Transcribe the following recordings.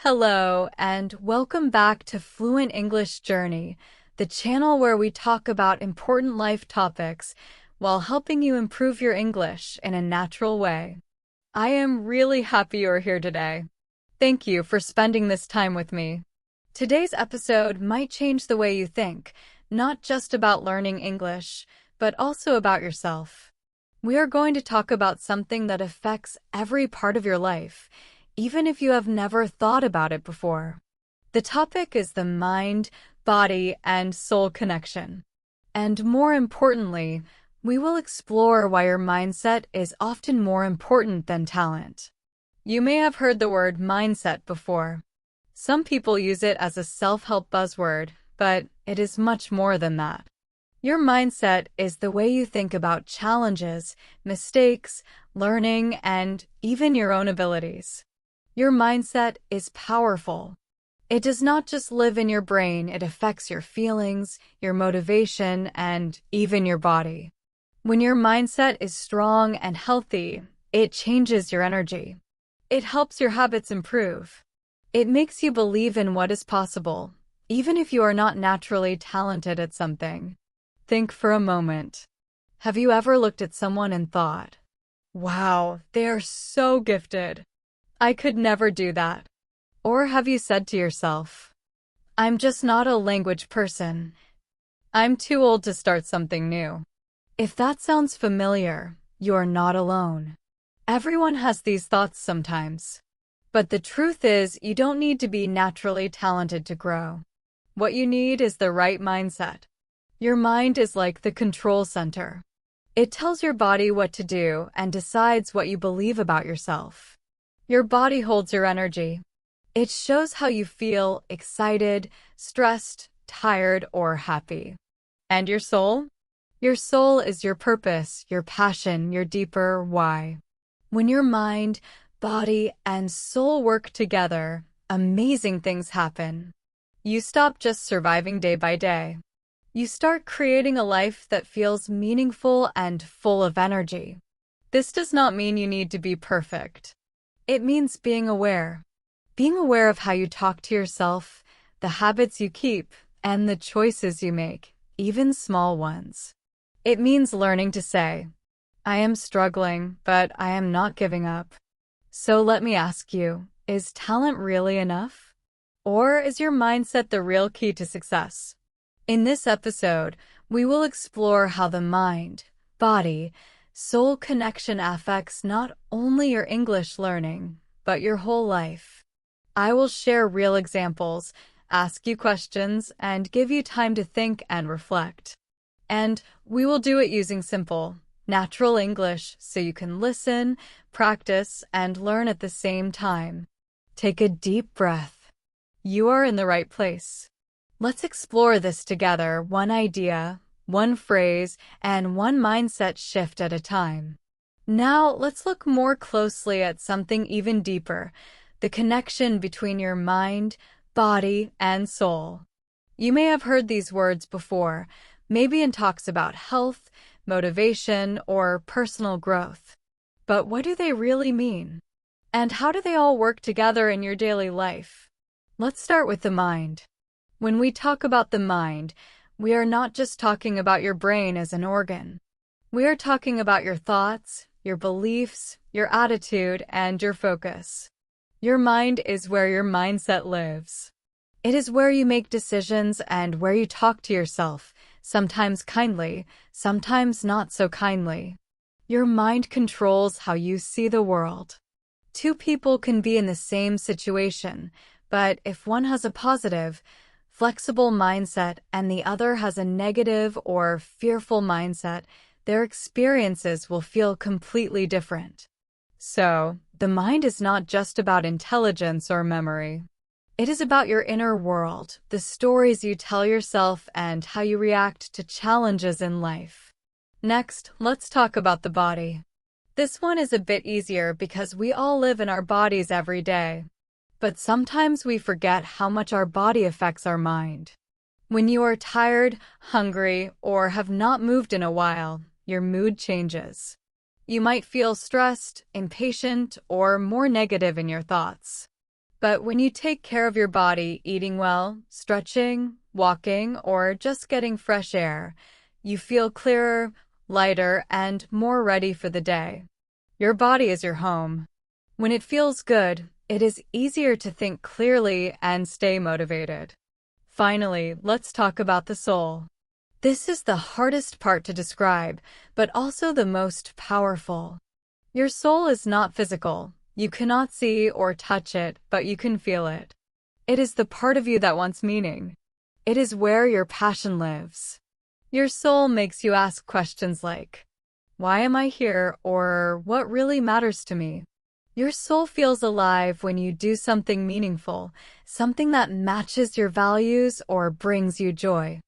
Hello, and welcome back to Fluent English Journey, the channel where we talk about important life topics while helping you improve your English in a natural way. I am really happy you're here today. Thank you for spending this time with me. Today's episode might change the way you think, not just about learning English, but also about yourself. We are going to talk about something that affects every part of your life, even if you have never thought about it before. The topic is the mind, body, and soul connection. And more importantly, we will explore why your mindset is often more important than talent. You may have heard the word mindset before. Some people use it as a self-help buzzword, but it is much more than that. Your mindset is the way you think about challenges, mistakes, learning, and even your own abilities. Your mindset is powerful. It does not just live in your brain, it affects your feelings, your motivation, and even your body. When your mindset is strong and healthy, it changes your energy. It helps your habits improve. It makes you believe in what is possible, even if you are not naturally talented at something. Think for a moment. Have you ever looked at someone and thought, "Wow, they are so gifted. I could never do that"? Or have you said to yourself, "I'm just not a language person. I'm too old to start something new"? If that sounds familiar, you're not alone. Everyone has these thoughts sometimes. But the truth is, you don't need to be naturally talented to grow. What you need is the right mindset. Your mind is like the control center. It tells your body what to do and decides what you believe about yourself. Your body holds your energy. It shows how you feel excited, stressed, tired, or happy. And your soul? Your soul is your purpose, your passion, your deeper why. When your mind, body, and soul work together, amazing things happen. You stop just surviving day by day. You start creating a life that feels meaningful and full of energy. This does not mean you need to be perfect. It means being aware. Being aware of how you talk to yourself, the habits you keep, and the choices you make, even small ones. It means learning to say, "I am struggling, but I am not giving up." So let me ask you, is talent really enough? Or is your mindset the real key to success? In this episode, we will explore how the mind, body, soul connection affects not only your English learning, but your whole life. I will share real examples, ask you questions, and give you time to think and reflect. And we will do it using simple, natural English so you can listen, practice, and learn at the same time. Take a deep breath. You are in the right place. Let's explore this together, one idea, one phrase, and one mindset shift at a time. Now, let's look more closely at something even deeper, the connection between your mind, body, and soul. You may have heard these words before, maybe in talks about health, motivation, or personal growth. But what do they really mean? And how do they all work together in your daily life? Let's start with the mind. When we talk about the mind, we are not just talking about your brain as an organ. We are talking about your thoughts, your beliefs, your attitude, and your focus. Your mind is where your mindset lives. It is where you make decisions and where you talk to yourself, sometimes kindly, sometimes not so kindly. Your mind controls how you see the world. Two people can be in the same situation, but if one has a positive, flexible mindset and the other has a negative or fearful mindset, their experiences will feel completely different. So, the mind is not just about intelligence or memory. It is about your inner world, the stories you tell yourself, and how you react to challenges in life. Next, let's talk about the body. This one is a bit easier because we all live in our bodies every day. But sometimes we forget how much our body affects our mind. When you are tired, hungry, or have not moved in a while, your mood changes. You might feel stressed, impatient, or more negative in your thoughts. But when you take care of your body, eating well, stretching, walking, or just getting fresh air, you feel clearer, lighter, and more ready for the day. Your body is your home. When it feels good, it is easier to think clearly and stay motivated. Finally, let's talk about the soul. This is the hardest part to describe, but also the most powerful. Your soul is not physical. You cannot see or touch it, but you can feel it. It is the part of you that wants meaning. It is where your passion lives. Your soul makes you ask questions like, why am I here, or what really matters to me? Your soul feels alive when you do something meaningful, something that matches your values or brings you joy.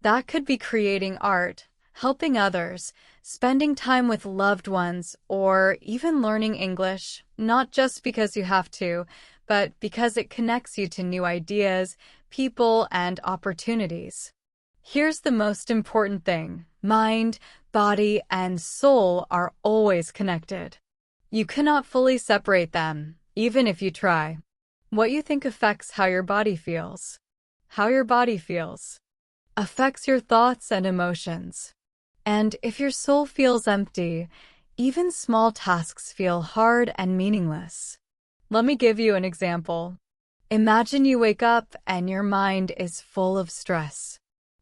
That could be creating art, helping others, spending time with loved ones, or even learning English, not just because you have to, but because it connects you to new ideas, people, and opportunities. Here's the most important thing: mind, body, and soul are always connected. You cannot fully separate them, even if you try. What you think affects how your body feels. How your body feels affects your thoughts and emotions. And if your soul feels empty, even small tasks feel hard and meaningless. Let me give you an example. Imagine you wake up and your mind is full of stress.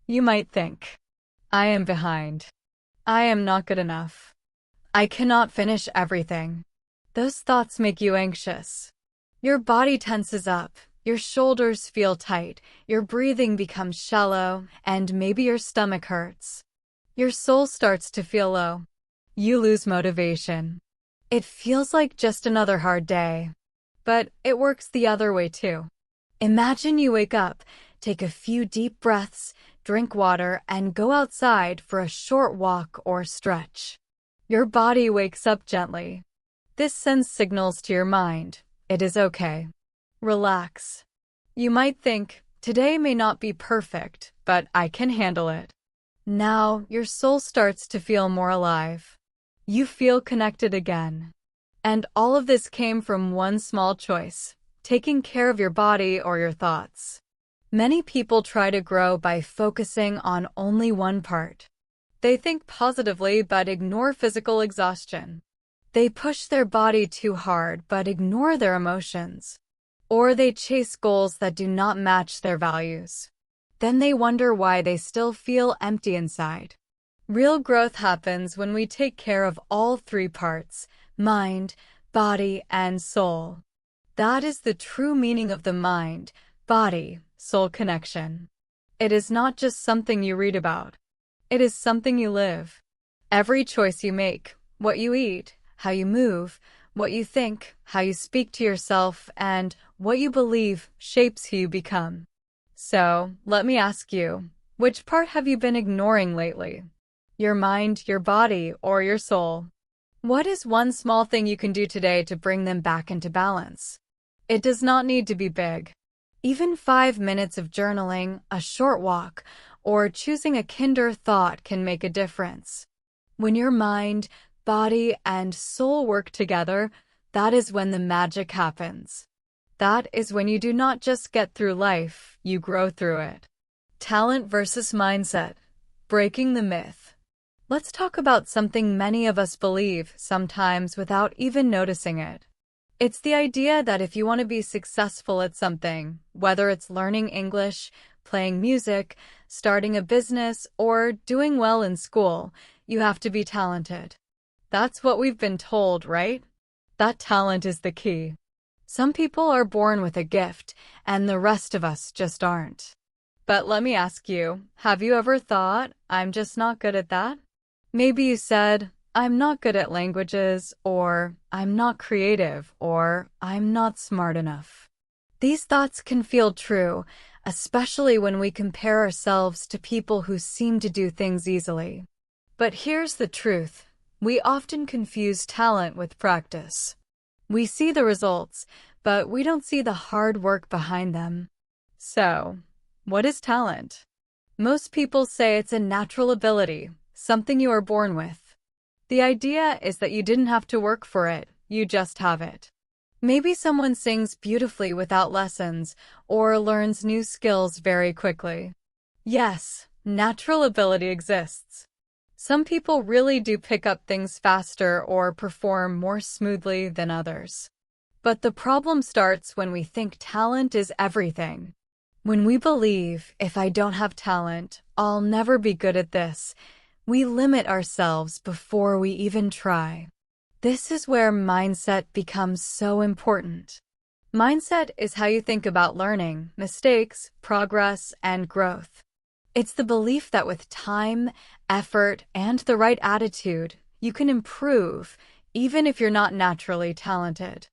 You might think, I am behind. I am not good enough. I cannot finish everything. Those thoughts make you anxious. Your body tenses up, your shoulders feel tight, your breathing becomes shallow, and maybe your stomach hurts. Your soul starts to feel low. You lose motivation. It feels like just another hard day. But it works the other way too. Imagine you wake up, take a few deep breaths, drink water, and go outside for a short walk or stretch. Your body wakes up gently. This sends signals to your mind. It is okay. Relax. You might think, today may not be perfect, but I can handle it. Now, your soul starts to feel more alive. You feel connected again. And all of this came from one small choice: taking care of your body or your thoughts. Many people try to grow by focusing on only one part. They think positively but ignore physical exhaustion. They push their body too hard but ignore their emotions. Or they chase goals that do not match their values. Then they wonder why they still feel empty inside. Real growth happens when we take care of all three parts: mind, body, and soul. That is the true meaning of the mind, body, soul connection. It is not just something you read about. It is something you live. Every choice you make, what you eat, how you move, what you think, how you speak to yourself, and what you believe shapes who you become. So, let me ask you, which part have you been ignoring lately? Your mind, your body, or your soul? What is one small thing you can do today to bring them back into balance? It does not need to be big. Even 5 minutes of journaling, a short walk, or choosing a kinder thought can make a difference. When your mind, body, and soul work together, that is when the magic happens. That is when you do not just get through life, you grow through it. Talent versus mindset. Breaking the myth. Let's talk about something many of us believe, sometimes without even noticing it. It's the idea that if you want to be successful at something, whether it's learning English, playing music, starting a business, or doing well in school, you have to be talented. That's what we've been told, right? That talent is the key. Some people are born with a gift, and the rest of us just aren't. But let me ask you, have you ever thought, I'm just not good at that? Maybe you said, I'm not good at languages, or I'm not creative, or I'm not smart enough. These thoughts can feel true, especially when we compare ourselves to people who seem to do things easily. But here's the truth. We often confuse talent with practice. We see the results, but we don't see the hard work behind them. So, what is talent? Most people say it's a natural ability, something you are born with. The idea is that you didn't have to work for it, you just have it. Maybe someone sings beautifully without lessons or learns new skills very quickly. Yes, natural ability exists. Some people really do pick up things faster or perform more smoothly than others. But the problem starts when we think talent is everything. When we believe, if I don't have talent, I'll never be good at this, we limit ourselves before we even try. This is where mindset becomes so important. Mindset is how you think about learning, mistakes, progress, and growth. It's the belief that with time, effort, and the right attitude, you can improve, even if you're not naturally talented.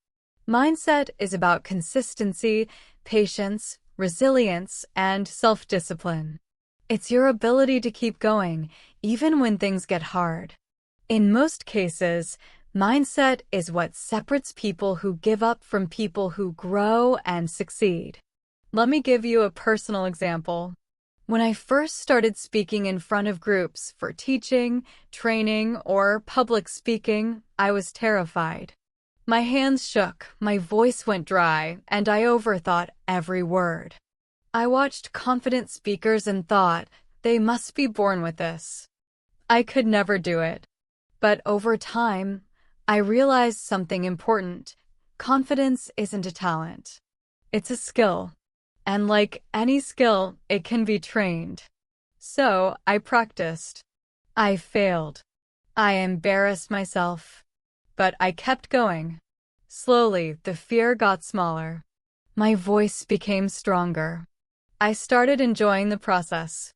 Mindset is about consistency, patience, resilience, and self-discipline. It's your ability to keep going, even when things get hard. In most cases, mindset is what separates people who give up from people who grow and succeed. Let me give you a personal example. When I first started speaking in front of groups for teaching, training, or public speaking, I was terrified. My hands shook, my voice went dry, and I overthought every word. I watched confident speakers and thought, they must be born with this. I could never do it. But over time, I realized something important. Confidence isn't a talent. It's a skill. And like any skill, it can be trained. So I practiced. I failed. I embarrassed myself. But I kept going. Slowly, the fear got smaller. My voice became stronger. I started enjoying the process.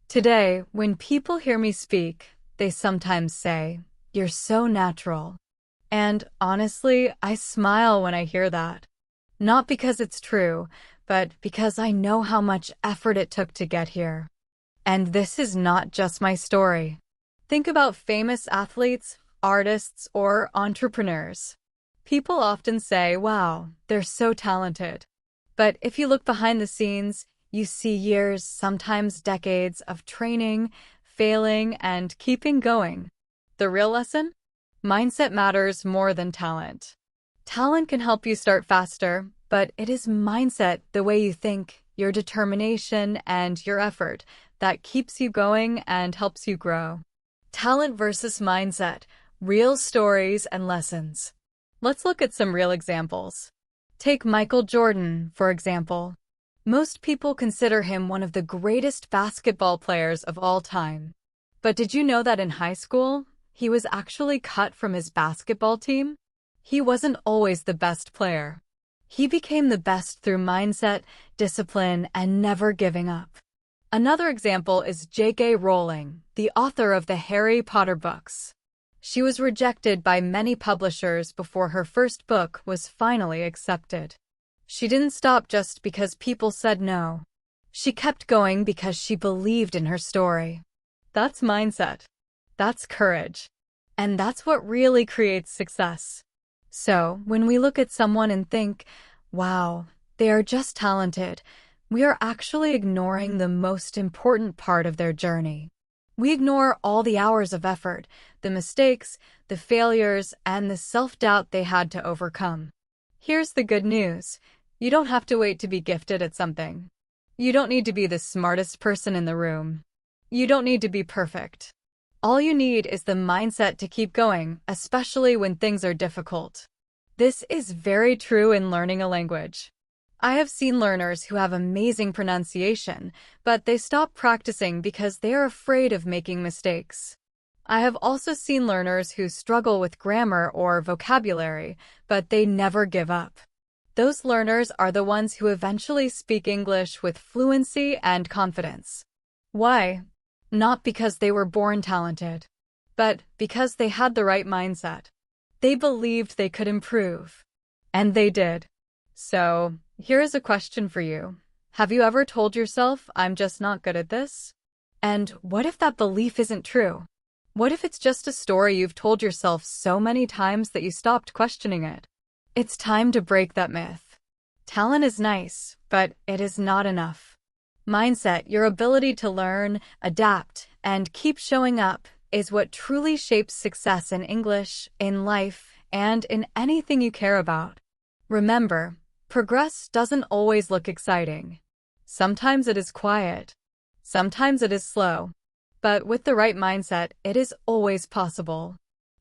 Today, when people hear me speak, they sometimes say, "You're so natural." And honestly, I smile when I hear that. Not because it's true, but because I know how much effort it took to get here. And this is not just my story. Think about famous athletes, artists, or entrepreneurs. People often say, wow, they're so talented. But if you look behind the scenes, you see years, sometimes decades, of training, failing, and keeping going. The real lesson? Mindset matters more than talent. Talent can help you start faster, but it is mindset, the way you think, your determination, and your effort, that keeps you going and helps you grow. Talent versus mindset, real stories and lessons. Let's look at some real examples. Take Michael Jordan, for example. Most people consider him one of the greatest basketball players of all time. But did you know that in high school, he was actually cut from his basketball team? He wasn't always the best player. He became the best through mindset, discipline, and never giving up. Another example is J.K. Rowling, the author of the Harry Potter books. She was rejected by many publishers before her first book was finally accepted. She didn't stop just because people said no. She kept going because she believed in her story. That's mindset. That's courage. And that's what really creates success. So, when we look at someone and think, wow, they are just talented, we are actually ignoring the most important part of their journey. We ignore all the hours of effort, the mistakes, the failures, and the self-doubt they had to overcome. Here's the good news. You don't have to wait to be gifted at something. You don't need to be the smartest person in the room. You don't need to be perfect. All you need is the mindset to keep going, especially when things are difficult. This is very true in learning a language. I have seen learners who have amazing pronunciation, but they stop practicing because they are afraid of making mistakes. I have also seen learners who struggle with grammar or vocabulary, but they never give up. Those learners are the ones who eventually speak English with fluency and confidence. Why? Not because they were born talented, but because they had the right mindset. They believed they could improve. And they did. So, here is a question for you. Have you ever told yourself, I'm just not good at this? And what if that belief isn't true? What if it's just a story you've told yourself so many times that you stopped questioning it? It's time to break that myth. Talent is nice, but it is not enough. Mindset, your ability to learn, adapt, and keep showing up, is what truly shapes success in English, in life, and in anything you care about. Remember, progress doesn't always look exciting. Sometimes it is quiet. Sometimes it is slow. But with the right mindset, it is always possible.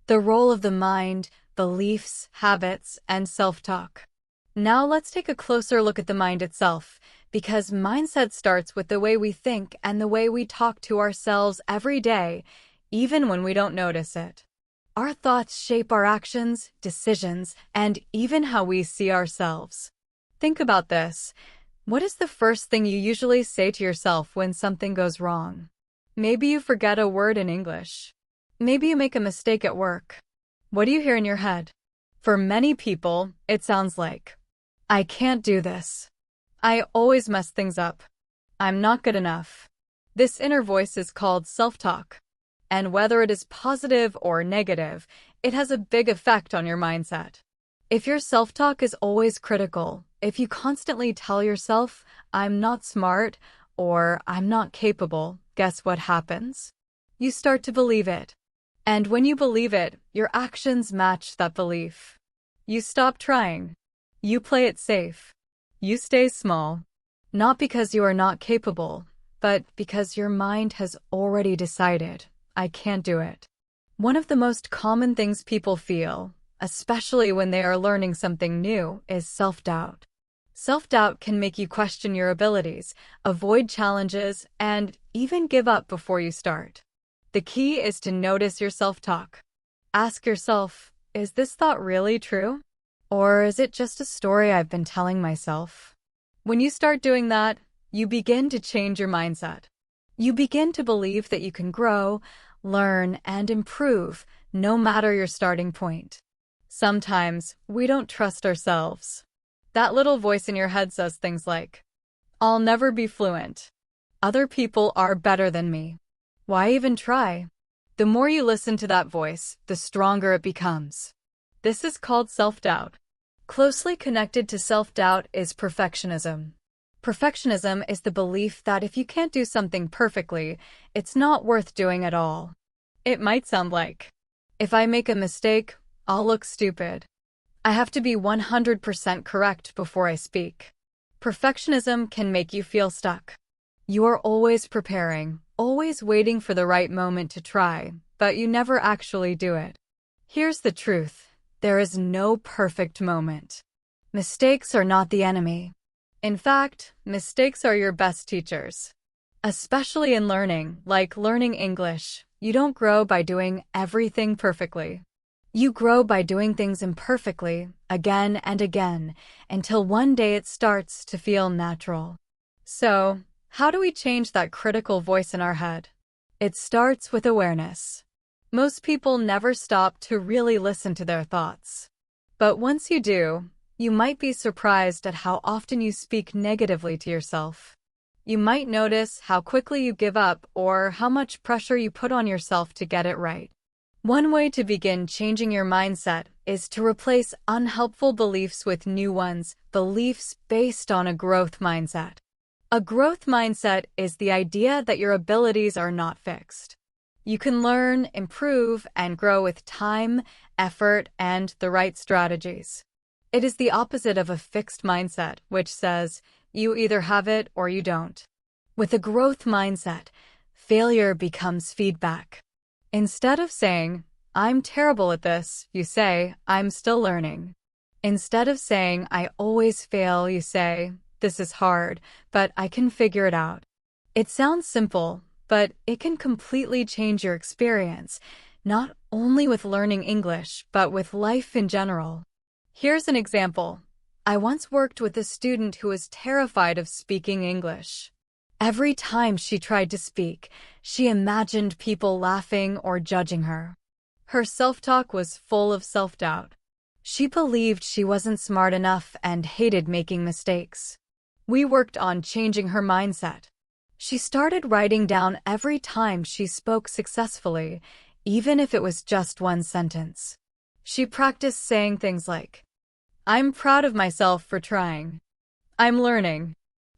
The role of the mind, beliefs, habits, and self-talk. Now let's take a closer look at the mind itself, because mindset starts with the way we think and the way we talk to ourselves every day, even when we don't notice it. Our thoughts shape our actions, decisions, and even how we see ourselves. Think about this. What is the first thing you usually say to yourself when something goes wrong? Maybe you forget a word in English. Maybe you make a mistake at work. What do you hear in your head? For many people, it sounds like, I can't do this. I always mess things up. I'm not good enough. This inner voice is called self-talk. And whether it is positive or negative, it has a big effect on your mindset. If your self-talk is always critical, if you constantly tell yourself, I'm not smart, or I'm not capable, guess what happens? You start to believe it. And when you believe it, your actions match that belief. You stop trying. You play it safe. You stay small. Not because you are not capable, but because your mind has already decided, I can't do it. One of the most common things people feel, especially when they are learning something new, is self-doubt. Self-doubt can make you question your abilities, avoid challenges, and even give up before you start. The key is to notice your self-talk. Ask yourself, is this thought really true? Or is it just a story I've been telling myself? When you start doing that, you begin to change your mindset. You begin to believe that you can grow, learn, and improve, no matter your starting point. Sometimes, we don't trust ourselves. That little voice in your head says things like, I'll never be fluent. Other people are better than me. Why even try? The more you listen to that voice, the stronger it becomes. This is called self-doubt. Closely connected to self-doubt is perfectionism. Perfectionism is the belief that if you can't do something perfectly, it's not worth doing at all. It might sound like, if I make a mistake, I'll look stupid. I have to be 100% correct before I speak. Perfectionism can make you feel stuck. You are always preparing, always waiting for the right moment to try, but you never actually do it. Here's the truth. There is no perfect moment. Mistakes are not the enemy. In fact, mistakes are your best teachers. Especially in learning, like learning English, you don't grow by doing everything perfectly. You grow by doing things imperfectly, again and again, until one day it starts to feel natural. So, how do we change that critical voice in our head? It starts with awareness. Most people never stop to really listen to their thoughts. But once you do, you might be surprised at how often you speak negatively to yourself. You might notice how quickly you give up or how much pressure you put on yourself to get it right. One way to begin changing your mindset is to replace unhelpful beliefs with new ones, beliefs based on a growth mindset. A growth mindset is the idea that your abilities are not fixed. You can learn, improve, and grow with time, effort, and the right strategies. It is the opposite of a fixed mindset, which says, you either have it or you don't. With a growth mindset, failure becomes feedback. Instead of saying, I'm terrible at this, you say, I'm still learning. Instead of saying, I always fail, you say, this is hard, but I can figure it out. It sounds simple, but it can completely change your experience, not only with learning English, but with life in general. Here's an example. I once worked with a student who was terrified of speaking English. Every time she tried to speak, she imagined people laughing or judging her. Her self-talk was full of self-doubt. She believed she wasn't smart enough and hated making mistakes. We worked on changing her mindset. She started writing down every time she spoke successfully, even if it was just one sentence. She practiced saying things like, I'm proud of myself for trying. I'm learning.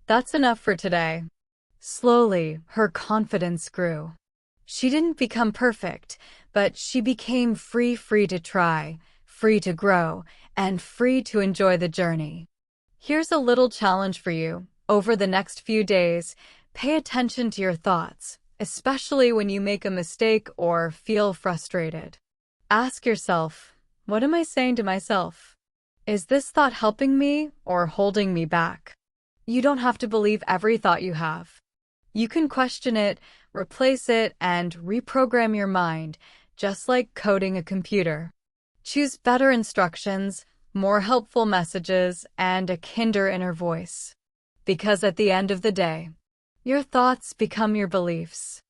That's enough for today. Slowly, her confidence grew. She didn't become perfect, but she became free to try, free to grow, and free to enjoy the journey. Here's a little challenge for you. Over the next few days, pay attention to your thoughts, especially when you make a mistake or feel frustrated. Ask yourself, what am I saying to myself? Is this thought helping me or holding me back? You don't have to believe every thought you have. You can question it, replace it, and reprogram your mind, just like coding a computer. Choose better instructions, more helpful messages, and a kinder inner voice. Because at the end of the day, your thoughts become your beliefs.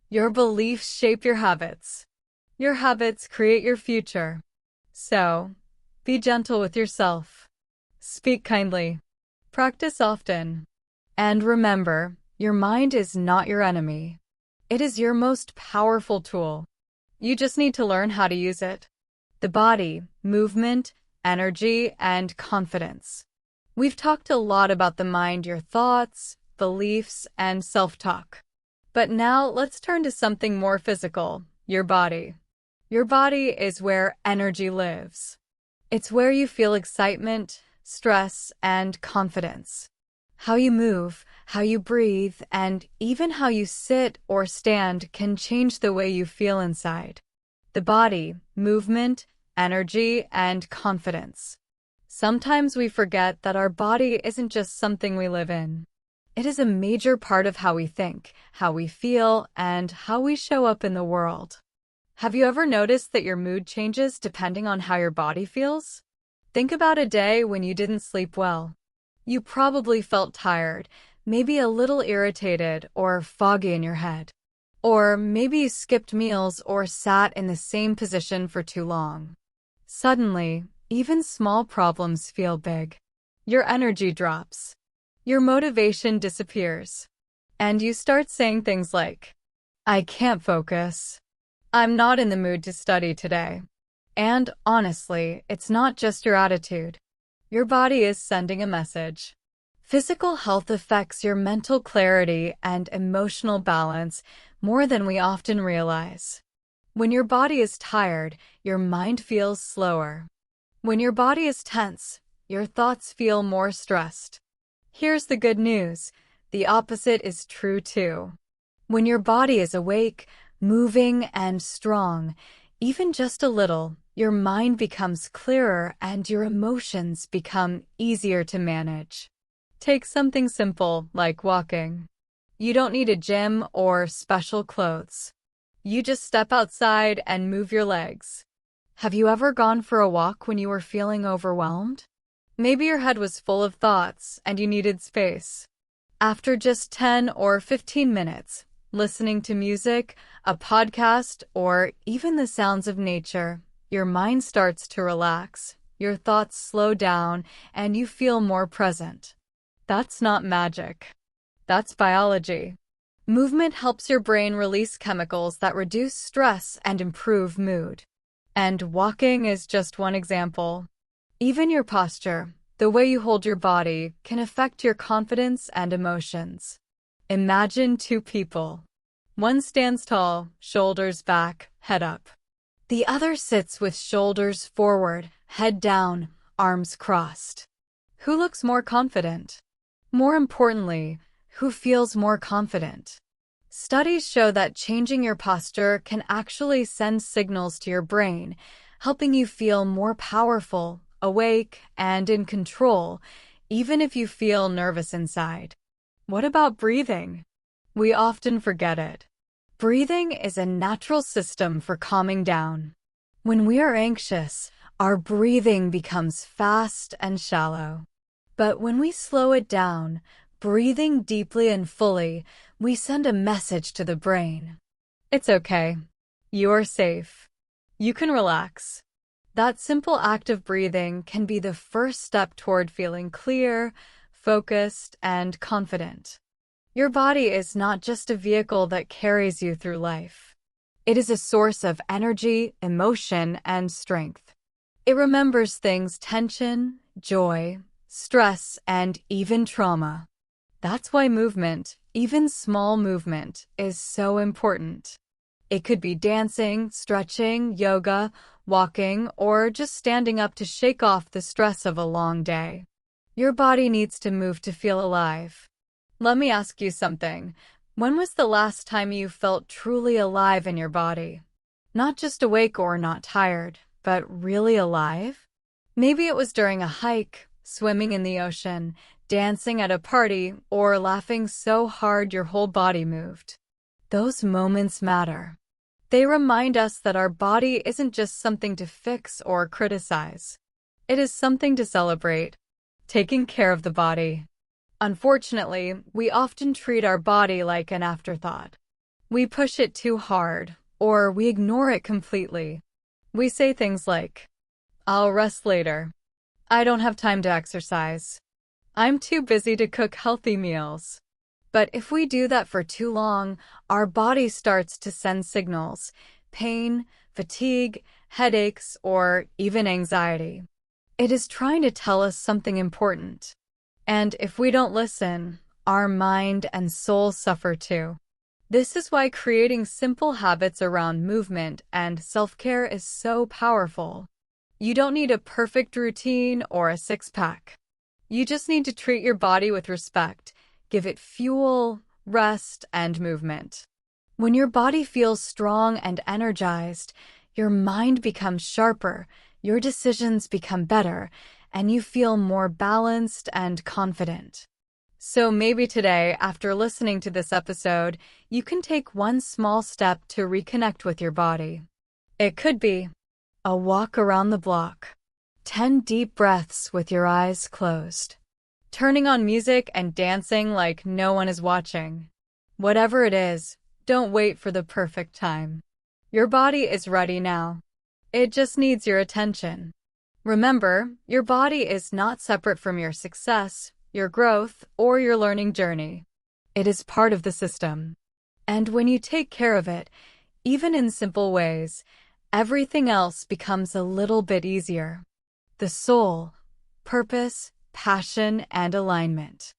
Your beliefs shape your habits. Your habits create your future. So, be gentle with yourself. Speak kindly. Practice often. And remember, your mind is not your enemy. It is your most powerful tool. You just need to learn how to use it. The body, movement, energy, and confidence. We've talked a lot about the mind, your thoughts, beliefs, and self-talk. But now let's turn to something more physical, your body. Your body is where energy lives. It's where you feel excitement, stress, and confidence. How you move, how you breathe, and even how you sit or stand can change the way you feel inside. The body, movement, energy, and confidence. Sometimes we forget that our body isn't just something we live in. It is a major part of how we think, how we feel, and how we show up in the world. Have you ever noticed that your mood changes depending on how your body feels? Think about a day when you didn't sleep well. You probably felt tired, maybe a little irritated or foggy in your head. Or maybe you skipped meals or sat in the same position for too long. Suddenly, even small problems feel big. Your energy drops. Your motivation disappears. And you start saying things like, I can't focus. I'm not in the mood to study today. And honestly, it's not just your attitude. Your body is sending a message. Physical health affects your mental clarity and emotional balance more than we often realize. When your body is tired, your mind feels slower. When your body is tense, your thoughts feel more stressed. Here's the good news. The opposite is true too. When your body is awake, moving, and strong, even just a little, your mind becomes clearer and your emotions become easier to manage. Take something simple like walking. You don't need a gym or special clothes. You just step outside and move your legs. Have you ever gone for a walk when you were feeling overwhelmed? Maybe your head was full of thoughts and you needed space. After just 10 or 15 minutes, listening to music, a podcast, or even the sounds of nature, your mind starts to relax, your thoughts slow down, and you feel more present. That's not magic. That's biology. Movement helps your brain release chemicals that reduce stress and improve mood. And walking is just one example. Even your posture, the way you hold your body, can affect your confidence and emotions. Imagine two people. One stands tall, shoulders back, head up. The other sits with shoulders forward, head down, arms crossed. Who looks more confident? More importantly, who feels more confident? Studies show that changing your posture can actually send signals to your brain, helping you feel more powerful, awake, and in control, even if you feel nervous inside. What about breathing? We often forget it. Breathing is a natural system for calming down. When we are anxious, our breathing becomes fast and shallow. But when we slow it down, breathing deeply and fully, we send a message to the brain. It's okay. You're safe. You can relax. That simple act of breathing can be the first step toward feeling clear, focused, and confident. Your body is not just a vehicle that carries you through life. It is a source of energy, emotion, and strength. It remembers things: tension, joy, stress, and even trauma. That's why movement, even small movement, is so important. It could be dancing, stretching, yoga, walking, or just standing up to shake off the stress of a long day. Your body needs to move to feel alive. Let me ask you something. When was the last time you felt truly alive in your body? Not just awake or not tired, but really alive? Maybe it was during a hike, swimming in the ocean, dancing at a party, or laughing so hard your whole body moved. Those moments matter. They remind us that our body isn't just something to fix or criticize. It is something to celebrate. Taking care of the body. Unfortunately, we often treat our body like an afterthought. We push it too hard, or we ignore it completely. We say things like, "I'll rest later. I don't have time to exercise. I'm too busy to cook healthy meals." But if we do that for too long, our body starts to send signals: pain, fatigue, headaches, or even anxiety. It is trying to tell us something important. And if we don't listen, our mind and soul suffer too. This is why creating simple habits around movement and self-care is so powerful. You don't need a perfect routine or a six-pack. You just need to treat your body with respect, give it fuel, rest, and movement. When your body feels strong and energized, your mind becomes sharper, your decisions become better, and you feel more balanced and confident. So maybe today, after listening to this episode, you can take one small step to reconnect with your body. It could be a walk around the block, 10 deep breaths with your eyes closed, turning on music and dancing like no one is watching. Whatever it is, don't wait for the perfect time. Your body is ready now. It just needs your attention. Remember, your body is not separate from your success, your growth, or your learning journey. It is part of the system. And when you take care of it, even in simple ways, everything else becomes a little bit easier. The soul, purpose, passion, and alignment.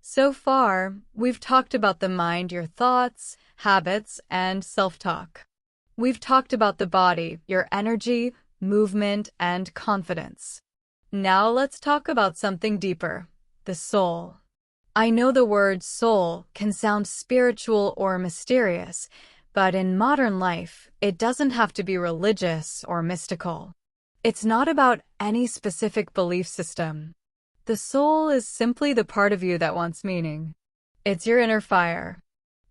So far, we've talked about the mind, your thoughts, habits, and self-talk. We've talked about the body, your energy, movement, and confidence. Now let's talk about something deeper, the soul. I know the word soul can sound spiritual or mysterious, but in modern life, it doesn't have to be religious or mystical. It's not about any specific belief system. The soul is simply the part of you that wants meaning. It's your inner fire.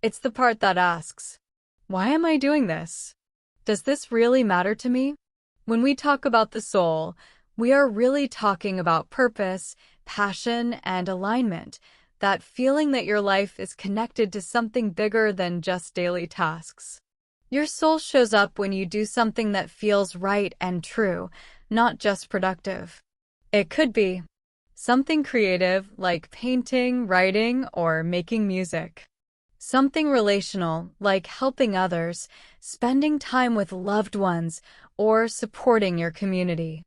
It's the part that asks, why am I doing this? Does this really matter to me? When we talk about the soul, we are really talking about purpose, passion, and alignment, that feeling that your life is connected to something bigger than just daily tasks. Your soul shows up when you do something that feels right and true, not just productive. It could be something creative like painting, writing, or making music. Something relational like helping others, spending time with loved ones, or supporting your community.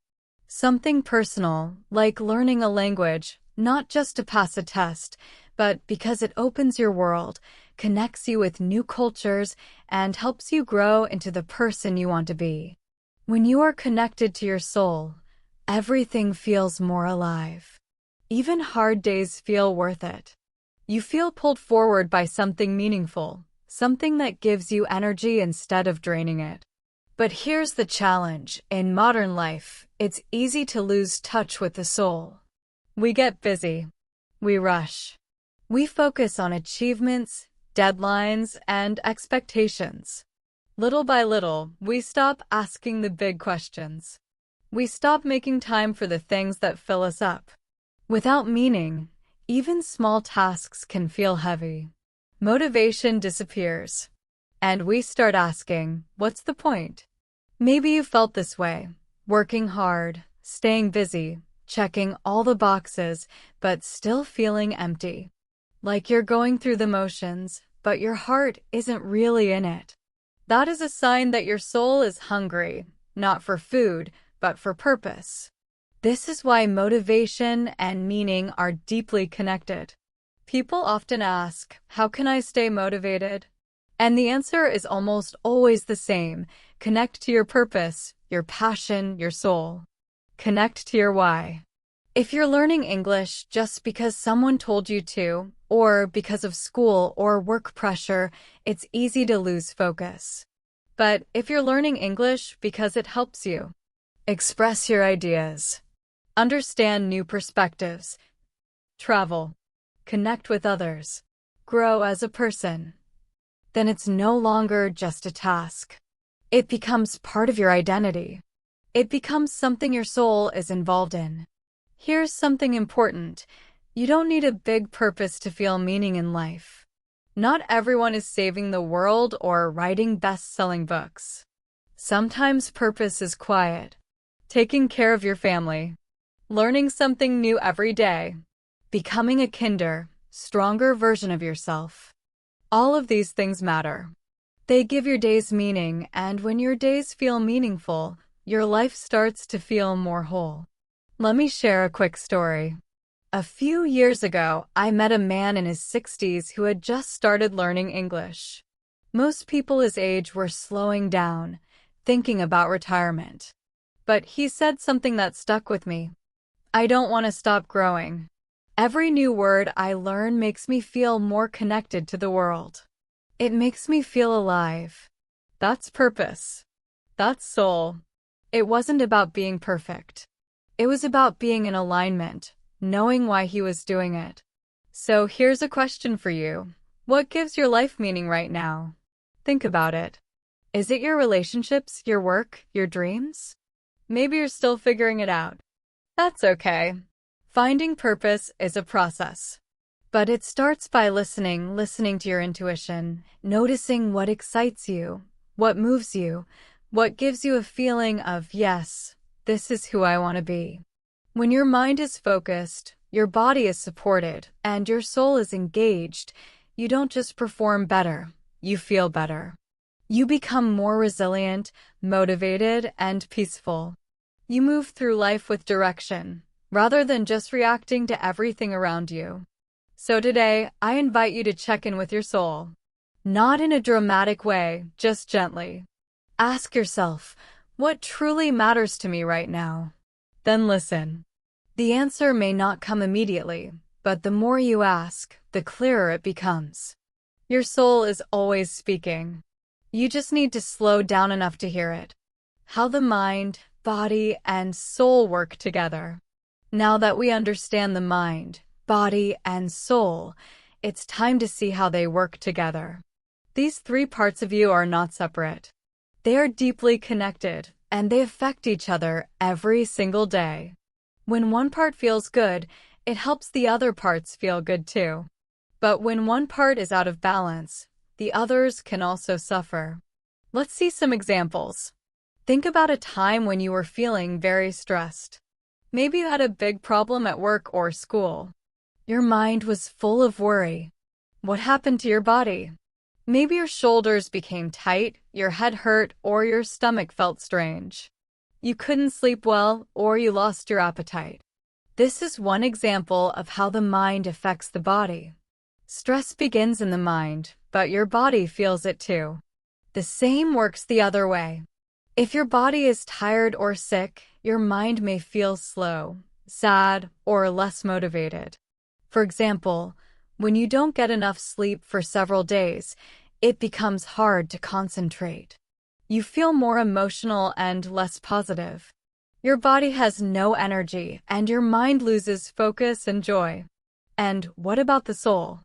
Something personal like learning a language, not just to pass a test, but because it opens your world, connects you with new cultures, and helps you grow into the person you want to be. When you are connected to your soul, everything feels more alive. Even hard days feel worth it. You feel pulled forward by something meaningful, something that gives you energy instead of draining it. But here's the challenge. In modern life, it's easy to lose touch with the soul. We get busy. We rush. We focus on achievements, deadlines, and expectations. Little by little, we stop asking the big questions. We stop making time for the things that fill us up. Without meaning, even small tasks can feel heavy. Motivation disappears. And we start asking, what's the point? Maybe you felt this way, working hard, staying busy, checking all the boxes, but still feeling empty. Like you're going through the motions, but your heart isn't really in it. That is a sign that your soul is hungry, not for food, but for purpose. This is why motivation and meaning are deeply connected. People often ask, how can I stay motivated? And the answer is almost always the same. Connect to your purpose, your passion, your soul. Connect to your why. If you're learning English just because someone told you to, or because of school or work pressure, it's easy to lose focus. But if you're learning English because it helps you express your ideas, understand new perspectives, travel, connect with others, grow as a person, then it's no longer just a task. It becomes part of your identity. It becomes something your soul is involved in. Here's something important. You don't need a big purpose to feel meaning in life. Not everyone is saving the world or writing best-selling books. Sometimes purpose is quiet, taking care of your family, learning something new every day, becoming a kinder, stronger version of yourself. All of these things matter. They give your days meaning, and when your days feel meaningful, your life starts to feel more whole. Let me share a quick story. A few years ago, I met a man in his 60s who had just started learning English. Most people his age were slowing down, thinking about retirement. But he said something that stuck with me. I don't want to stop growing. Every new word I learn makes me feel more connected to the world. It makes me feel alive. That's purpose. That's soul. It wasn't about being perfect. It was about being in alignment, knowing why he was doing it. So here's a question for you. What gives your life meaning right now? Think about it. Is it your relationships, your work, your dreams? Maybe you're still figuring it out. That's okay. Finding purpose is a process. But it starts by listening to your intuition, noticing what excites you, what moves you, what gives you a feeling of, yes, this is who I want to be. When your mind is focused, your body is supported, and your soul is engaged, you don't just perform better, you feel better. You become more resilient, motivated, and peaceful. You move through life with direction, rather than just reacting to everything around you. So today, I invite you to check in with your soul. Not in a dramatic way, just gently. Ask yourself, what truly matters to me right now? Then listen. The answer may not come immediately, but the more you ask, the clearer it becomes. Your soul is always speaking. You just need to slow down enough to hear it. How the mind, body, and soul work together. Now that we understand the mind, body, and soul, it's time to see how they work together. These three parts of you are not separate. They are deeply connected, and they affect each other every single day. When one part feels good, it helps the other parts feel good too. But when one part is out of balance, the others can also suffer. Let's see some examples. Think about a time when you were feeling very stressed. Maybe you had a big problem at work or school. Your mind was full of worry. What happened to your body? Maybe your shoulders became tight, your head hurt, or your stomach felt strange. You couldn't sleep well, or you lost your appetite. This is one example of how the mind affects the body. Stress begins in the mind, but your body feels it too. The same works the other way. If your body is tired or sick, your mind may feel slow, sad, or less motivated. For example, when you don't get enough sleep for several days, it becomes hard to concentrate. You feel more emotional and less positive. Your body has no energy, and your mind loses focus and joy. And what about the soul?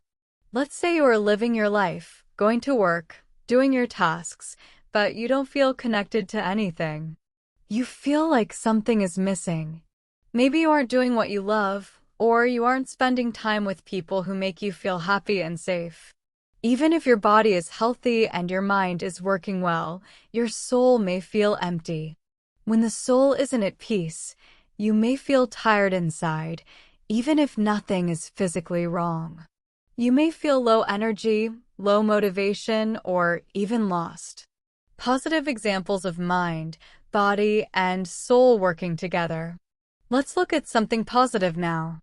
Let's say you are living your life, going to work, doing your tasks, but you don't feel connected to anything. You feel like something is missing. Maybe you aren't doing what you love, or you aren't spending time with people who make you feel happy and safe. Even if your body is healthy and your mind is working well, your soul may feel empty. When the soul isn't at peace, you may feel tired inside, even if nothing is physically wrong. You may feel low energy, low motivation, or even lost. Positive examples of mind, body, and soul working together. Let's look at something positive now.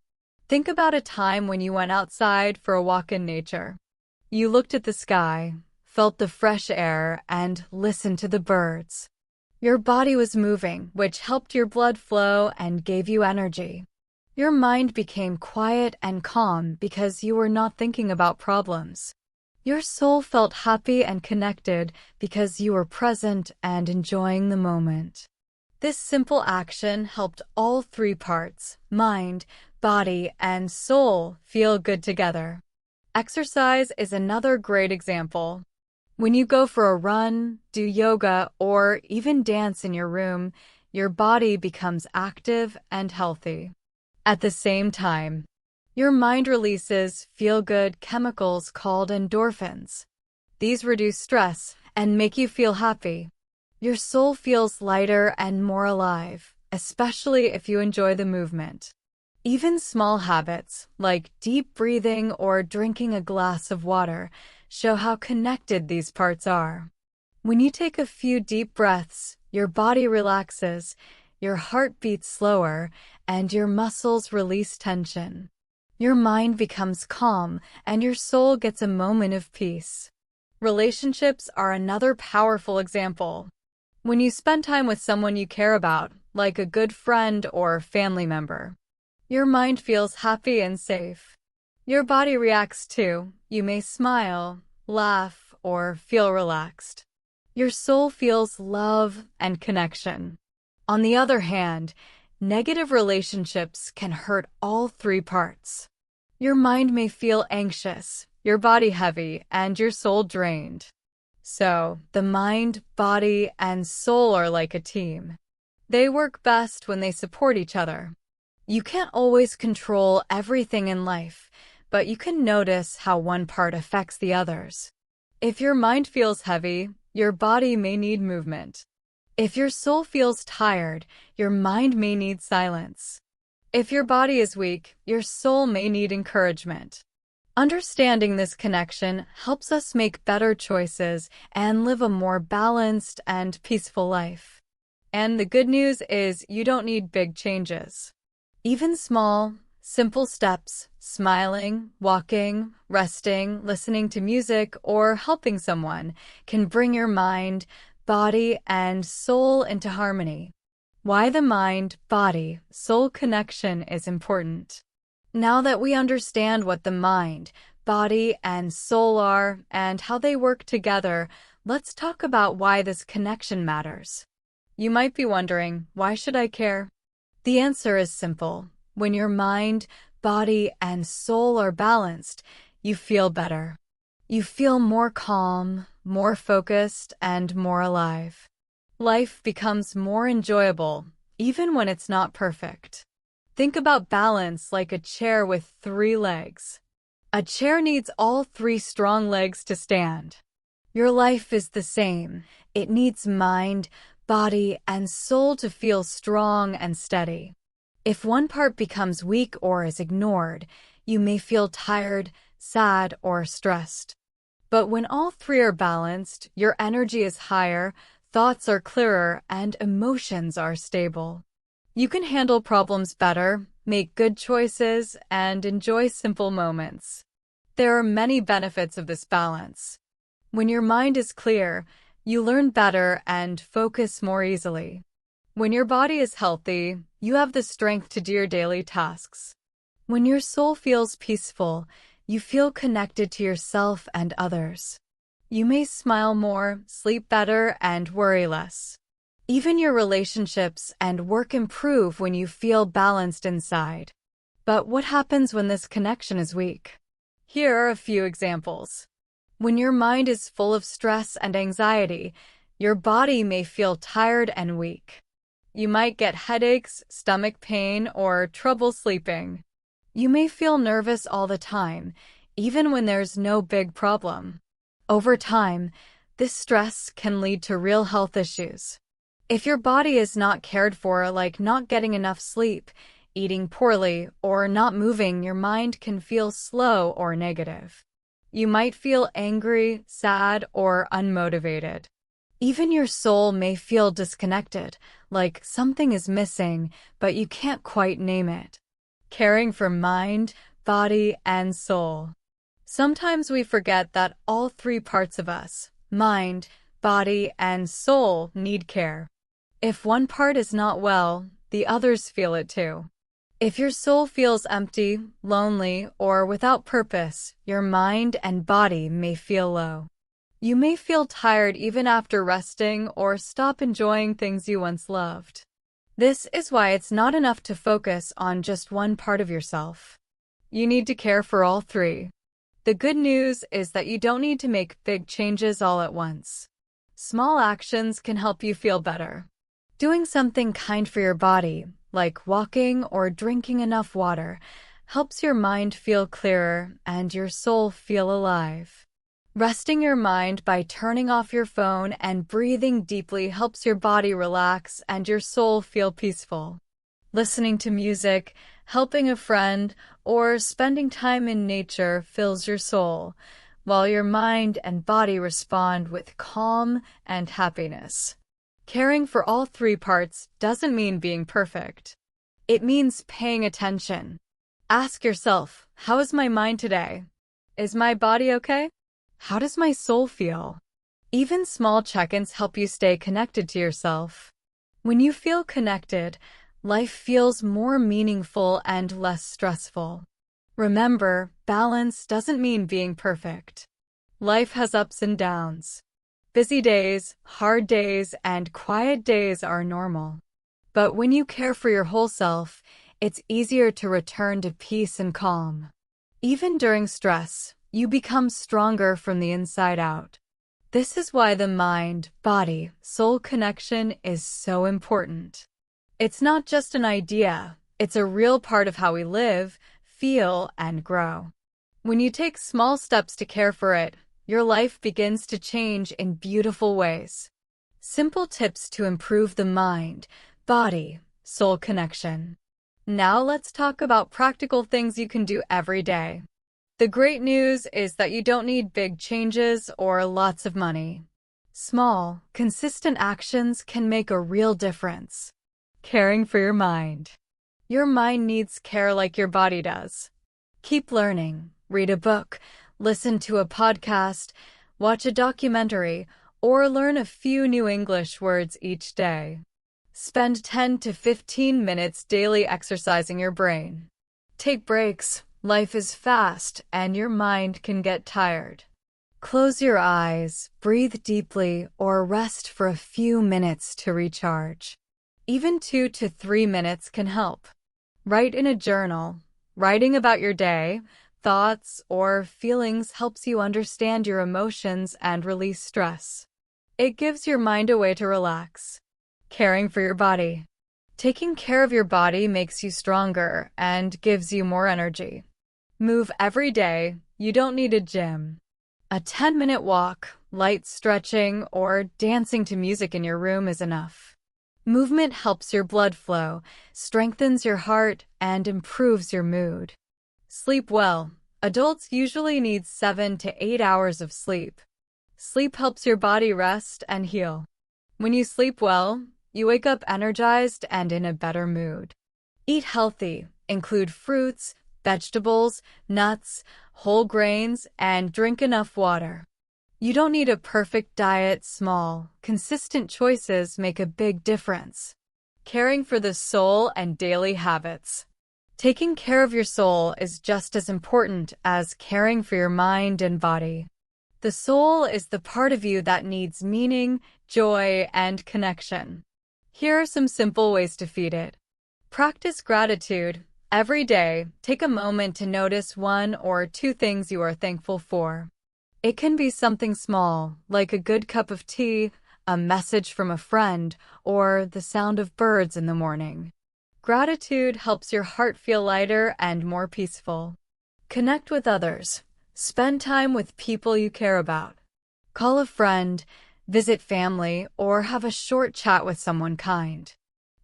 Think about a time when you went outside for a walk in nature. You looked at the sky, felt the fresh air, and listened to the birds. Your body was moving, which helped your blood flow and gave you energy. Your mind became quiet and calm because you were not thinking about problems. Your soul felt happy and connected because you were present and enjoying the moment. This simple action helped all three parts, mind, body, and soul, feel good together. Exercise is another great example. When you go for a run, do yoga, or even dance in your room, your body becomes active and healthy. At the same time, your mind releases feel-good chemicals called endorphins. These reduce stress and make you feel happy. Your soul feels lighter and more alive, especially if you enjoy the movement. Even small habits, like deep breathing or drinking a glass of water, show how connected these parts are. When you take a few deep breaths, your body relaxes, your heart beats slower, and your muscles release tension. Your mind becomes calm, and your soul gets a moment of peace. Relationships are another powerful example. When you spend time with someone you care about, like a good friend or family member, your mind feels happy and safe. Your body reacts too. You may smile, laugh, or feel relaxed. Your soul feels love and connection. On the other hand, negative relationships can hurt all three parts. Your mind may feel anxious, your body heavy, and your soul drained. So, the mind, body, and soul are like a team. They work best when they support each other. You can't always control everything in life, but you can notice how one part affects the others. If your mind feels heavy, your body may need movement. If your soul feels tired, your mind may need silence. If your body is weak, your soul may need encouragement. Understanding this connection helps us make better choices and live a more balanced and peaceful life. And the good news is you don't need big changes. Even small, simple steps, smiling, walking, resting, listening to music, or helping someone can bring your mind, body, and soul into harmony. Why the mind-body-soul connection is important. Now that we understand what the mind, body, and soul are and how they work together, let's talk about why this connection matters. You might be wondering, why should I care? The answer is simple. When your mind, body, and soul are balanced, you feel better. You feel more calm, more focused, and more alive. Life becomes more enjoyable, even when it's not perfect. Think about balance like a chair with 3 legs. A chair needs all 3 strong legs to stand. Your life is the same. It needs mind, body, and soul to feel strong and steady. If one part becomes weak or is ignored, you may feel tired, sad, or stressed. But when all 3 are balanced, your energy is higher, thoughts are clearer, and emotions are stable. You can handle problems better, make good choices, and enjoy simple moments. There are many benefits of this balance. When your mind is clear, you learn better and focus more easily. When your body is healthy, you have the strength to do your daily tasks. When your soul feels peaceful, you feel connected to yourself and others. You may smile more, sleep better, and worry less. Even your relationships and work improve when you feel balanced inside. But what happens when this connection is weak? Here are a few examples. When your mind is full of stress and anxiety, your body may feel tired and weak. You might get headaches, stomach pain, or trouble sleeping. You may feel nervous all the time, even when there's no big problem. Over time, this stress can lead to real health issues. If your body is not cared for, like not getting enough sleep, eating poorly, or not moving, your mind can feel slow or negative. You might feel angry, sad, or unmotivated. Even your soul may feel disconnected, like something is missing, but you can't quite name it. Caring for mind, body, and soul. Sometimes we forget that all three parts of us, mind, body, and soul, need care. If one part is not well, the others feel it too. If your soul feels empty, lonely, or without purpose, your mind and body may feel low. You may feel tired even after resting or stop enjoying things you once loved. This is why it's not enough to focus on just one part of yourself. You need to care for all three. The good news is that you don't need to make big changes all at once. Small actions can help you feel better. Doing something kind for your body, like walking or drinking enough water, helps your mind feel clearer and your soul feel alive. Resting your mind by turning off your phone and breathing deeply helps your body relax and your soul feel peaceful. Listening to music, helping a friend, or spending time in nature fills your soul, while your mind and body respond with calm and happiness. Caring for all three parts doesn't mean being perfect. It means paying attention. Ask yourself, how is my mind today? Is my body okay? How does my soul feel? Even small check-ins help you stay connected to yourself. When you feel connected, life feels more meaningful and less stressful. Remember, balance doesn't mean being perfect. Life has ups and downs. Busy days, hard days, and quiet days are normal. But when you care for your whole self, it's easier to return to peace and calm. Even during stress, you become stronger from the inside out. This is why the mind-body-soul connection is so important. It's not just an idea, it's a real part of how we live, feel, and grow. When you take small steps to care for it, your life begins to change in beautiful ways. Simple tips to improve the mind-body-soul connection. Now let's talk about practical things you can do every day. The great news is that you don't need big changes or lots of money. Small, consistent actions can make a real difference. Caring for your mind. Your mind needs care like your body does. Keep learning, read a book, listen to a podcast, watch a documentary, or learn a few new English words each day. Spend 10 to 15 minutes daily exercising your brain. Take breaks. Life is fast, and your mind can get tired. Close your eyes, breathe deeply, or rest for a few minutes to recharge. Even 2 to 3 minutes can help. Write in a journal. Writing about your day, thoughts, or feelings helps you understand your emotions and release stress. It gives your mind a way to relax. Caring for your body. Taking care of your body makes you stronger and gives you more energy. Move every day. You don't need a gym. A 10-minute walk, light stretching, or dancing to music in your room is enough. Movement helps your blood flow, strengthens your heart, and improves your mood. Sleep well. Adults usually need 7 to 8 hours of sleep. Sleep helps your body rest and heal. When you sleep well, you wake up energized and in a better mood. Eat healthy. Include fruits, vegetables, nuts, whole grains, and drink enough water. You don't need a perfect diet. Small, consistent choices make a big difference. Caring for the soul and daily habits. Taking care of your soul is just as important as caring for your mind and body. The soul is the part of you that needs meaning, joy, and connection. Here are some simple ways to feed it. Practice gratitude. Every day, take a moment to notice 1 or 2 things you are thankful for. It can be something small, like a good cup of tea, a message from a friend, or the sound of birds in the morning. Gratitude helps your heart feel lighter and more peaceful. Connect with others. Spend time with people you care about. Call a friend, visit family, or have a short chat with someone kind.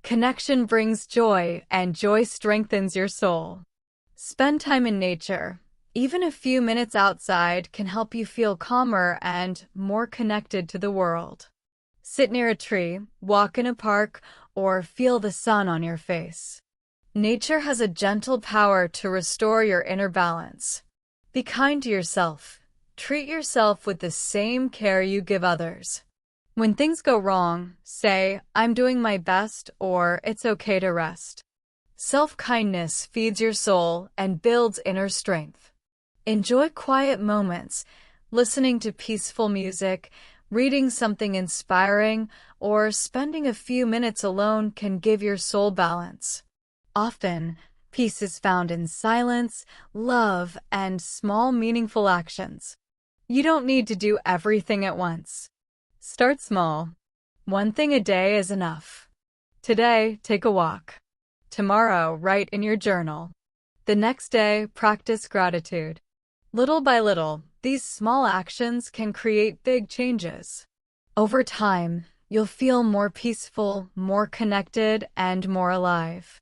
Connection brings joy, and joy strengthens your soul. Spend time in nature. Even a few minutes outside can help you feel calmer and more connected to the world. Sit near a tree, walk in a park, or feel the sun on your face. Nature has a gentle power to restore your inner balance. Be kind to yourself. Treat yourself with the same care you give others. When things go wrong, say, "I'm doing my best," or "It's okay to rest." Self-kindness feeds your soul and builds inner strength. Enjoy quiet moments, listening to peaceful music, reading something inspiring, or spending a few minutes alone can give your soul balance. Often, peace is found in silence, love, and small meaningful actions. You don't need to do everything at once. Start small. One thing a day is enough. Today, take a walk. Tomorrow, write in your journal. The next day, practice gratitude. Little by little, these small actions can create big changes. Over time, you'll feel more peaceful, more connected, and more alive.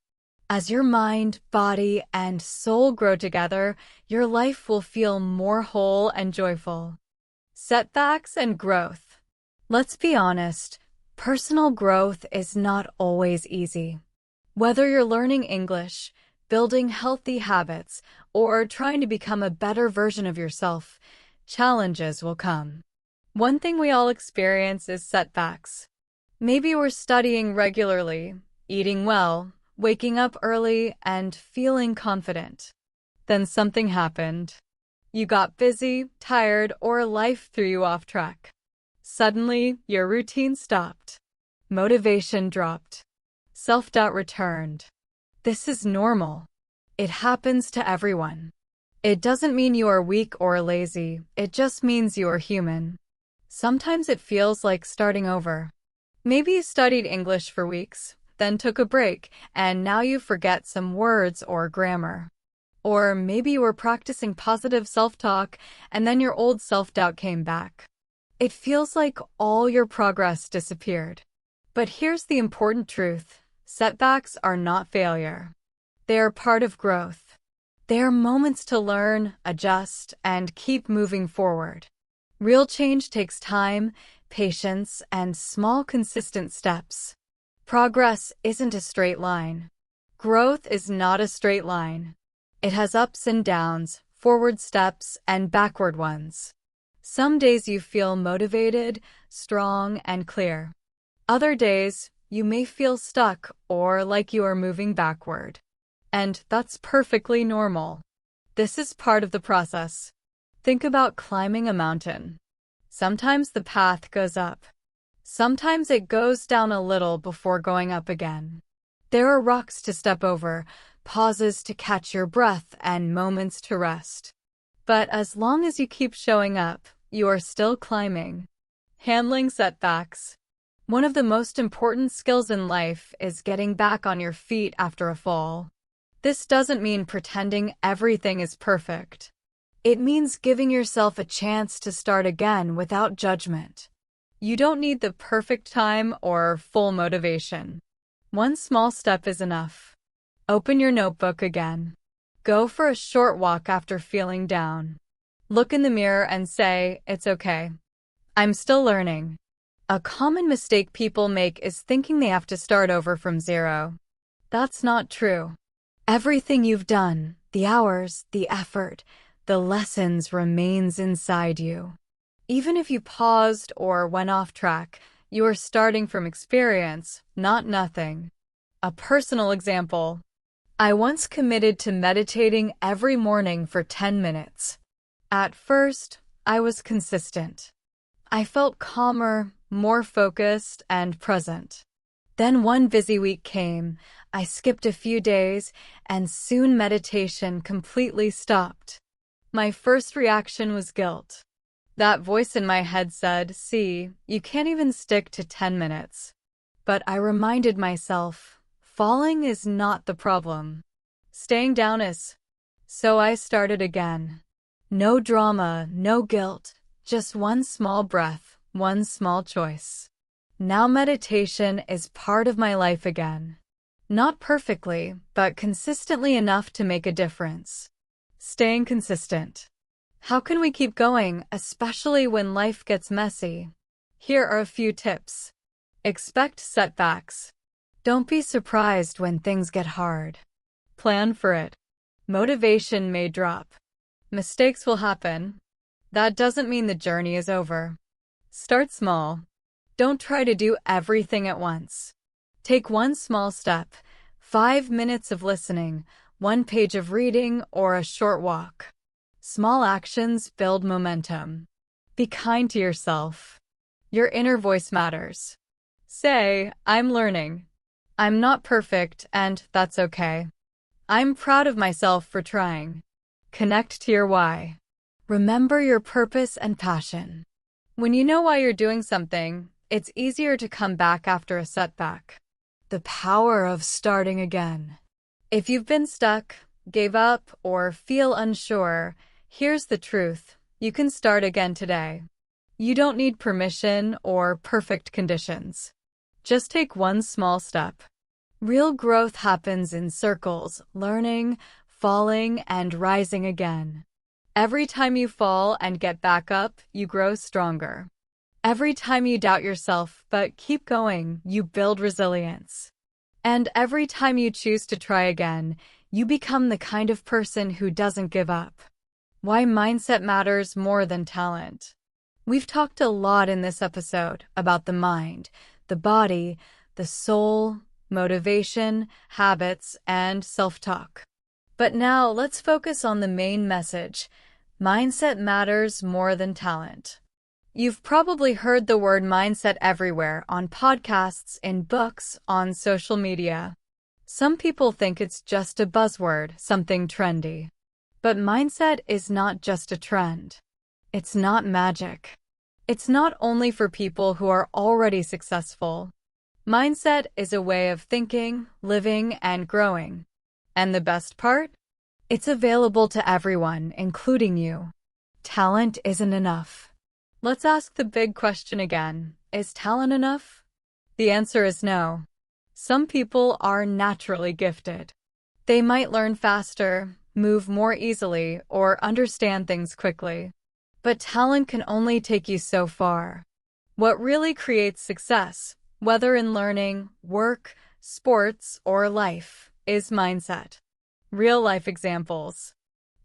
As your mind, body, and soul grow together, your life will feel more whole and joyful. Setbacks and growth. Let's be honest, personal growth is not always easy. Whether you're learning English, building healthy habits, or trying to become a better version of yourself, challenges will come. One thing we all experience is setbacks. Maybe we're studying regularly, eating well, waking up early, and feeling confident. Then something happened. You got busy, tired, or life threw you off track. Suddenly, your routine stopped. Motivation dropped. Self-doubt returned. This is normal. It happens to everyone. It doesn't mean you are weak or lazy, it just means you are human. Sometimes it feels like starting over. Maybe you studied English for weeks, then took a break, and now you forget some words or grammar. Or maybe you were practicing positive self-talk, and then your old self-doubt came back. It feels like all your progress disappeared. But here's the important truth. Setbacks are not failure. They are part of growth. They are moments to learn, adjust, and keep moving forward. Real change takes time, patience, and small consistent steps. Progress isn't a straight line. Growth is not a straight line. It has ups and downs, forward steps, and backward ones. Some days you feel motivated, strong, and clear. Other days, you may feel stuck or like you are moving backward. And that's perfectly normal. This is part of the process. Think about climbing a mountain. Sometimes the path goes up. Sometimes it goes down a little before going up again. There are rocks to step over, pauses to catch your breath, and moments to rest. But as long as you keep showing up, you are still climbing. Handling setbacks. One of the most important skills in life is getting back on your feet after a fall. This doesn't mean pretending everything is perfect. It means giving yourself a chance to start again without judgment. You don't need the perfect time or full motivation. One small step is enough. Open your notebook again. Go for a short walk after feeling down. Look in the mirror and say, "It's okay. I'm still learning." A common mistake people make is thinking they have to start over from zero. That's not true. Everything you've done, the hours, the effort, the lessons remains inside you. Even if you paused or went off track, you are starting from experience, not nothing. A personal example. I once committed to meditating every morning for 10 minutes. At first, I was consistent. I felt calmer, more focused, and present. Then one busy week came, I skipped a few days, and soon meditation completely stopped. My first reaction was guilt. That voice in my head said, "See, you can't even stick to 10 minutes. But I reminded myself, falling is not the problem. Staying down is. So I started again. No drama, no guilt, just one small breath, one small choice. Now meditation is part of my life again. Not perfectly, but consistently enough to make a difference. Staying consistent. How can we keep going, especially when life gets messy? Here are a few tips. Expect setbacks. Don't be surprised when things get hard. Plan for it. Motivation may drop. Mistakes will happen. That doesn't mean the journey is over. Start small. Don't try to do everything at once. Take one small step, 5 minutes of listening, 1 page of reading, or a short walk. Small actions build momentum. Be kind to yourself. Your inner voice matters. Say, I'm learning. I'm not perfect, and that's okay. I'm proud of myself for trying. Connect to your why. Remember your purpose and passion. When you know why you're doing something, it's easier to come back after a setback. The power of starting again. If you've been stuck, gave up, or feel unsure, here's the truth. You can start again today. You don't need permission or perfect conditions. Just take one small step. Real growth happens in circles, learning, falling, and rising again. Every time you fall and get back up, you grow stronger. Every time you doubt yourself but keep going, you build resilience. And every time you choose to try again, you become the kind of person who doesn't give up. Why mindset matters more than talent. We've talked a lot in this episode about the mind, the body, the soul, motivation, habits, and self-talk. But now let's focus on the main message. Mindset matters more than talent. You've probably heard the word mindset everywhere, on podcasts, in books, on social media. Some people think it's just a buzzword, something trendy. But mindset is not just a trend. It's not magic. It's not only for people who are already successful. Mindset is a way of thinking, living, and growing. And the best part? It's available to everyone, including you. Talent isn't enough. Let's ask the big question again. Is talent enough? The answer is no. Some people are naturally gifted. They might learn faster, move more easily, or understand things quickly. But talent can only take you so far. What really creates success, whether in learning, work, sports, or life, is mindset. Real-life examples.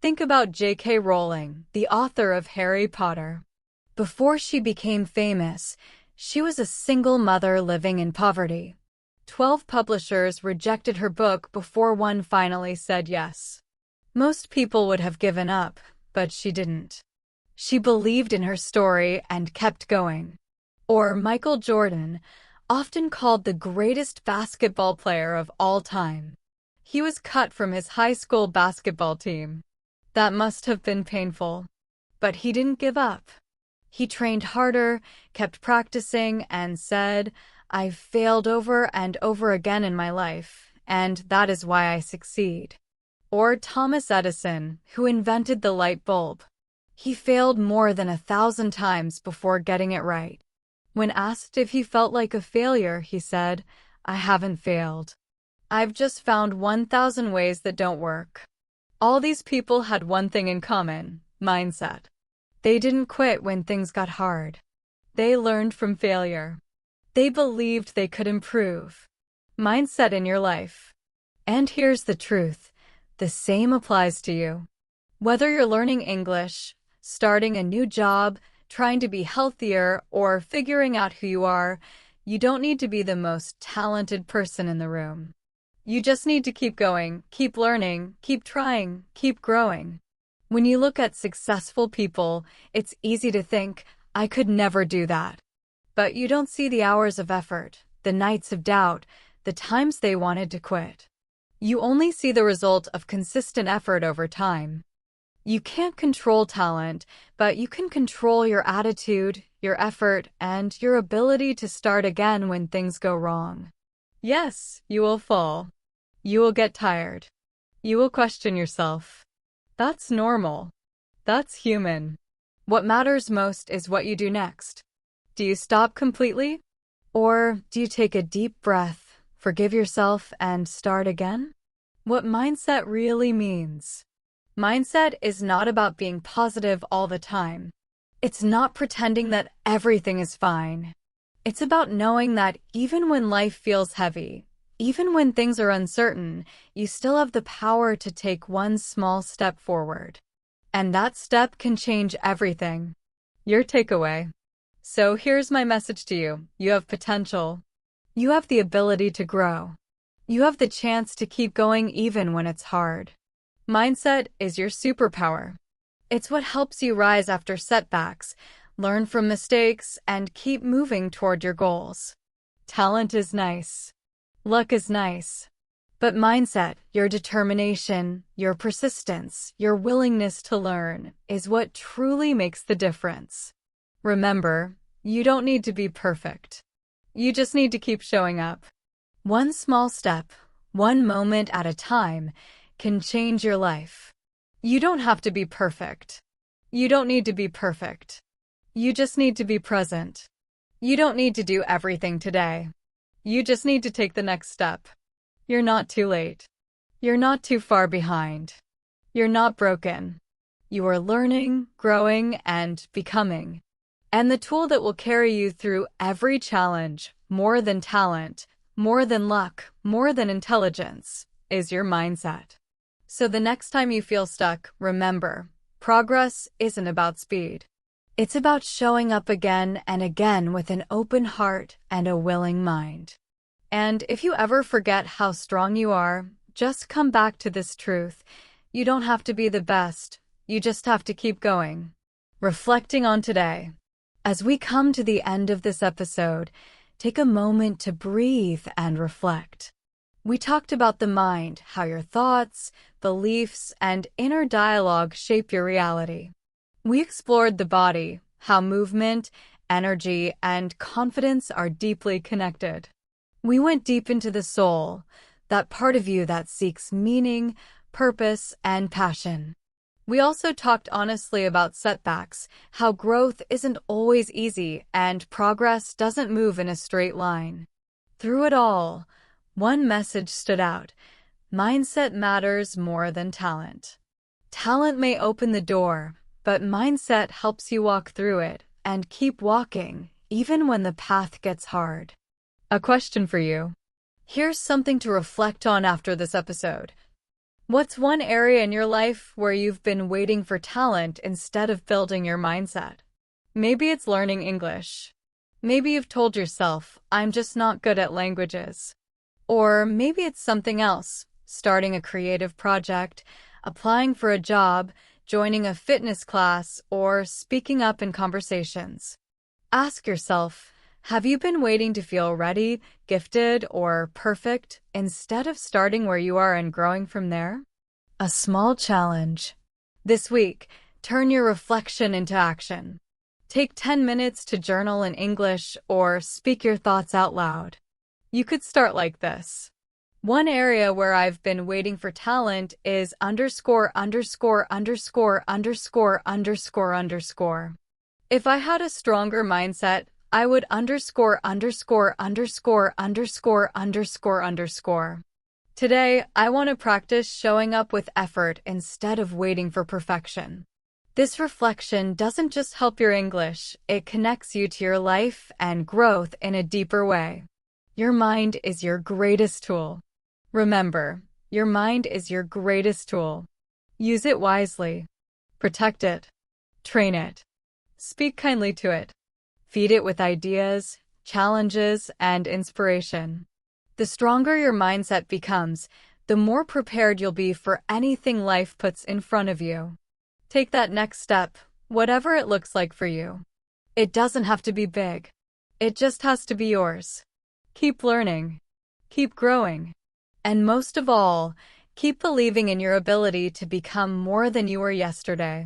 Think about J.K. Rowling, the author of Harry Potter. Before she became famous, she was a single mother living in poverty. 12 publishers rejected her book before one finally said yes. Most people would have given up, but she didn't. She believed in her story and kept going. Or Michael Jordan, often called the greatest basketball player of all time. He was cut from his high school basketball team. That must have been painful. But he didn't give up. He trained harder, kept practicing, and said, I've failed over and over again in my life, and that is why I succeed. Or Thomas Edison, who invented the light bulb. He failed more than 1,000 times before getting it right. When asked if he felt like a failure, he said, I haven't failed. I've just found 1,000 ways that don't work. All these people had one thing in common: mindset. They didn't quit when things got hard. They learned from failure. They believed they could improve. Mindset in your life. And here's the truth. The same applies to you. Whether you're learning English, starting a new job, trying to be healthier, or figuring out who you are, you don't need to be the most talented person in the room. You just need to keep going, keep learning, keep trying, keep growing. When you look at successful people, it's easy to think, I could never do that. But you don't see the hours of effort, the nights of doubt, the times they wanted to quit. You only see the result of consistent effort over time. You can't control talent, but you can control your attitude, your effort, and your ability to start again when things go wrong. Yes, you will fall. You will get tired. You will question yourself. That's normal. That's human. What matters most is what you do next. Do you stop completely? Or do you take a deep breath, forgive yourself, and start again? What mindset really means. Mindset is not about being positive all the time. It's not pretending that everything is fine. It's about knowing that even when life feels heavy, even when things are uncertain, you still have the power to take one small step forward. And that step can change everything. Your takeaway. So here's my message to you. You have potential. You have the ability to grow. You have the chance to keep going even when it's hard. Mindset is your superpower. It's what helps you rise after setbacks, learn from mistakes, and keep moving toward your goals. Talent is nice. Luck is nice. But mindset, your determination, your persistence, your willingness to learn, is what truly makes the difference. Remember, you don't need to be perfect. You just need to keep showing up. One small step, one moment at a time, can change your life. You don't have to be perfect. You don't need to be perfect. You just need to be present. You don't need to do everything today. You just need to take the next step. You're not too late. You're not too far behind. You're not broken. You are learning, growing, and becoming. And the tool that will carry you through every challenge, more than talent, more than luck, more than intelligence, is your mindset. So the next time you feel stuck, remember, progress isn't about speed. It's about showing up again and again with an open heart and a willing mind. And if you ever forget how strong you are, just come back to this truth. You don't have to be the best. You just have to keep going. Reflecting on today. As we come to the end of this episode, take a moment to breathe and reflect. We talked about the mind, how your thoughts, beliefs, and inner dialogue shape your reality. We explored the body, how movement, energy, and confidence are deeply connected. We went deep into the soul, that part of you that seeks meaning, purpose, and passion. We also talked honestly about setbacks, how growth isn't always easy and progress doesn't move in a straight line. Through it all, one message stood out: mindset matters more than talent. Talent may open the door, but mindset helps you walk through it and keep walking, even when the path gets hard. A question for you. Here's something to reflect on after this episode. What's one area in your life where you've been waiting for talent instead of building your mindset? Maybe it's learning English. Maybe you've told yourself, I'm just not good at languages. Or maybe it's something else, starting a creative project, applying for a job, joining a fitness class, or speaking up in conversations. Ask yourself, have you been waiting to feel ready, gifted, or perfect instead of starting where you are and growing from there? A small challenge. This week, turn your reflection into action. Take 10 minutes to journal in English or speak your thoughts out loud. You could start like this. One area where I've been waiting for talent is underscore, underscore, underscore, underscore, underscore, underscore. If I had a stronger mindset, I would underscore, underscore, underscore, underscore, underscore, underscore. Today, I want to practice showing up with effort instead of waiting for perfection. This reflection doesn't just help your English, it connects you to your life and growth in a deeper way. Your mind is your greatest tool. Remember, your mind is your greatest tool. Use it wisely. Protect it. Train it. Speak kindly to it. Feed it with ideas, challenges, and inspiration. The stronger your mindset becomes, the more prepared you'll be for anything life puts in front of you. Take that next step, whatever it looks like for you. It doesn't have to be big. It just has to be yours. Keep learning. Keep growing. And most of all, keep believing in your ability to become more than you were yesterday.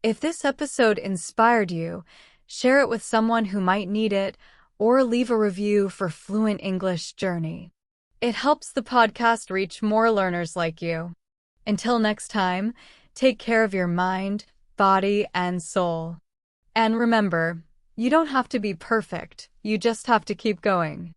If this episode inspired you, share it with someone who might need it, or leave a review for Fluent English Journey. It helps the podcast reach more learners like you. Until next time, take care of your mind, body, and soul. And remember, you don't have to be perfect, you just have to keep going.